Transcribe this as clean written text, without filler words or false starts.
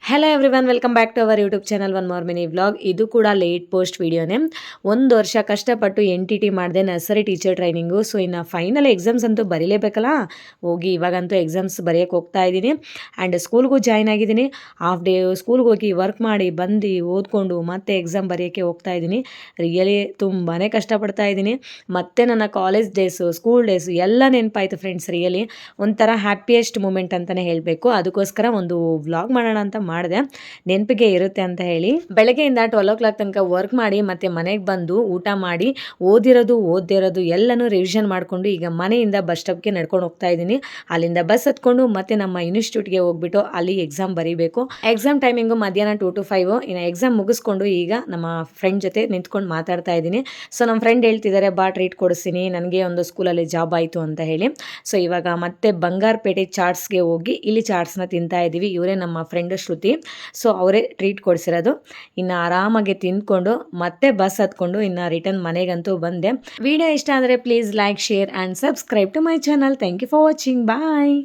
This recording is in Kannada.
Hello everyone, welcome back to our YouTube channel one more mini vlog. ಇದು ಕೂಡ ಲೇಟ್ ಪೋಸ್ಟ್ ವಿಡಿಯೋನೇ. 1 ವರ್ಷ ಕಷ್ಟಪಟ್ಟು NTT ಮಾಡಿದೆ, ನರ್ಸರಿ ಟೀಚರ್ ಟ್ರೈನಿಂಗು. ಸೊ ಇನ್ನು ಫೈನಲ್ ಎಕ್ಸಾಮ್ಸ್ ಅಂತೂ ಬರೀಲೇಬೇಕಲ್ಲ, ಹೋಗಿ ಇವಾಗಂತೂ ಎಕ್ಸಾಮ್ಸ್ ಬರೆಯೋಕ್ಕೆ ಹೋಗ್ತಾ ಇದ್ದೀನಿ. ಆ್ಯಂಡ್ ಸ್ಕೂಲ್ಗೂ ಜಾಯ್ನ್ ಆಗಿದ್ದೀನಿ. ಹಾಫ್ ಡೇ ಸ್ಕೂಲ್ಗೆ ಹೋಗಿ ವರ್ಕ್ ಮಾಡಿ ಬಂದು ಓದ್ಕೊಂಡು ಮತ್ತೆ ಎಕ್ಸಾಮ್ ಬರೆಯೋಕ್ಕೆ ಹೋಗ್ತಾ ಇದ್ದೀನಿ. ರಿಯಲಿ ತುಂಬಾ ಕಷ್ಟಪಡ್ತಾ ಇದ್ದೀನಿ. ಮತ್ತು ನನ್ನ ಕಾಲೇಜ್ ಡೇಸು, ಸ್ಕೂಲ್ ಡೇಸು ಎಲ್ಲ ನೆನಪಾಯಿತು ಫ್ರೆಂಡ್ಸ್. ರಿಯಲಿ ಒಂಥರ ಹ್ಯಾಪಿಯೆಸ್ಟ್ ಮೂಮೆಂಟ್ ಅಂತಲೇ ಹೇಳಬೇಕು. ಅದಕ್ಕೋಸ್ಕರ ಒಂದು ವ್ಲಾಗ್ ಮಾಡೋಣ ಅಂತ ಮಾಡಿದೆ, ನೆನಪಿಗೆ ಇರುತ್ತೆ ಅಂತ ಹೇಳಿ. ಬೆಳಗ್ಗೆಯಿಂದ 12 ತನಕ ವರ್ಕ್ ಮಾಡಿ ಮತ್ತೆ ಮನೆಗೆ ಬಂದು ಊಟ ಮಾಡಿ ಓದಿರೋದು ಎಲ್ಲನೂ ರಿವಿಷನ್ ಮಾಡಿಕೊಂಡು ಈಗ ಮನೆಯಿಂದ ಬಸ್ ಸ್ಟಾಪ್ಗೆ ನಡ್ಕೊಂಡು ಹೋಗ್ತಾ ಇದ್ದೀನಿ. ಅಲ್ಲಿಂದ ಬಸ್ ಹತ್ಕೊಂಡು ಮತ್ತೆ ನಮ್ಮ ಇನ್ಸ್ಟಿಟ್ಯೂಟ್ಗೆ ಹೋಗ್ಬಿಟ್ಟು ಅಲ್ಲಿ ಎಕ್ಸಾಮ್ ಬರೀಬೇಕು. ಎಕ್ಸಾಮ್ ಟೈಮಿಂಗು ಮಧ್ಯಾಹ್ನ 2 to 5. ಇನ್ನು ಎಕ್ಸಾಮ್ ಮುಗಿಸ್ಕೊಂಡು ಈಗ ನಮ್ಮ ಫ್ರೆಂಡ್ ಜೊತೆ ನಿಂತ್ಕೊಂಡು ಮಾತಾಡ್ತಾ ಇದ್ದೀನಿ. ಸೊ ನಮ್ಮ ಫ್ರೆಂಡ್ ಹೇಳ್ತಿದ್ದಾರೆ, ಬಾ ಟ್ರೀಟ್ ಕೊಡಿಸ್ತೀನಿ, ನನಗೆ ಒಂದು ಸ್ಕೂಲಲ್ಲಿ ಜಾಬ್ ಆಯಿತು ಅಂತ ಹೇಳಿ. ಸೊ ಇವಾಗ ಮತ್ತೆ ಬಂಗಾರಪೇಟೆ ಚಾಟ್ಸ್ಗೆ ಹೋಗಿ ಇಲ್ಲಿ ಚಾಟ್ಸ್ನ ತಿಂತಾ ಇದ್ದೀವಿ. ಇವರೇ ನಮ್ಮ ಫ್ರೆಂಡ್ ಶ್ರುತಿ. ಸೊ ಅವರೇ ಟ್ರೀಟ್ ಕೊಡಿಸಿರೋದು. ಇನ್ನು ಆರಾಮಾಗಿ ತಿಂದ್ಕೊಂಡು ಮತ್ತೆ ಬಸ್ ಹತ್ಕೊಂಡು ಇನ್ನು ರಿಟರ್ನ್ ಮನೆಗಂತೂ ಬಂದೆ. ವಿಡಿಯೋ ಇಷ್ಟ ಆದರೆ please like, share and subscribe to my channel. Thank you for watching. Bye.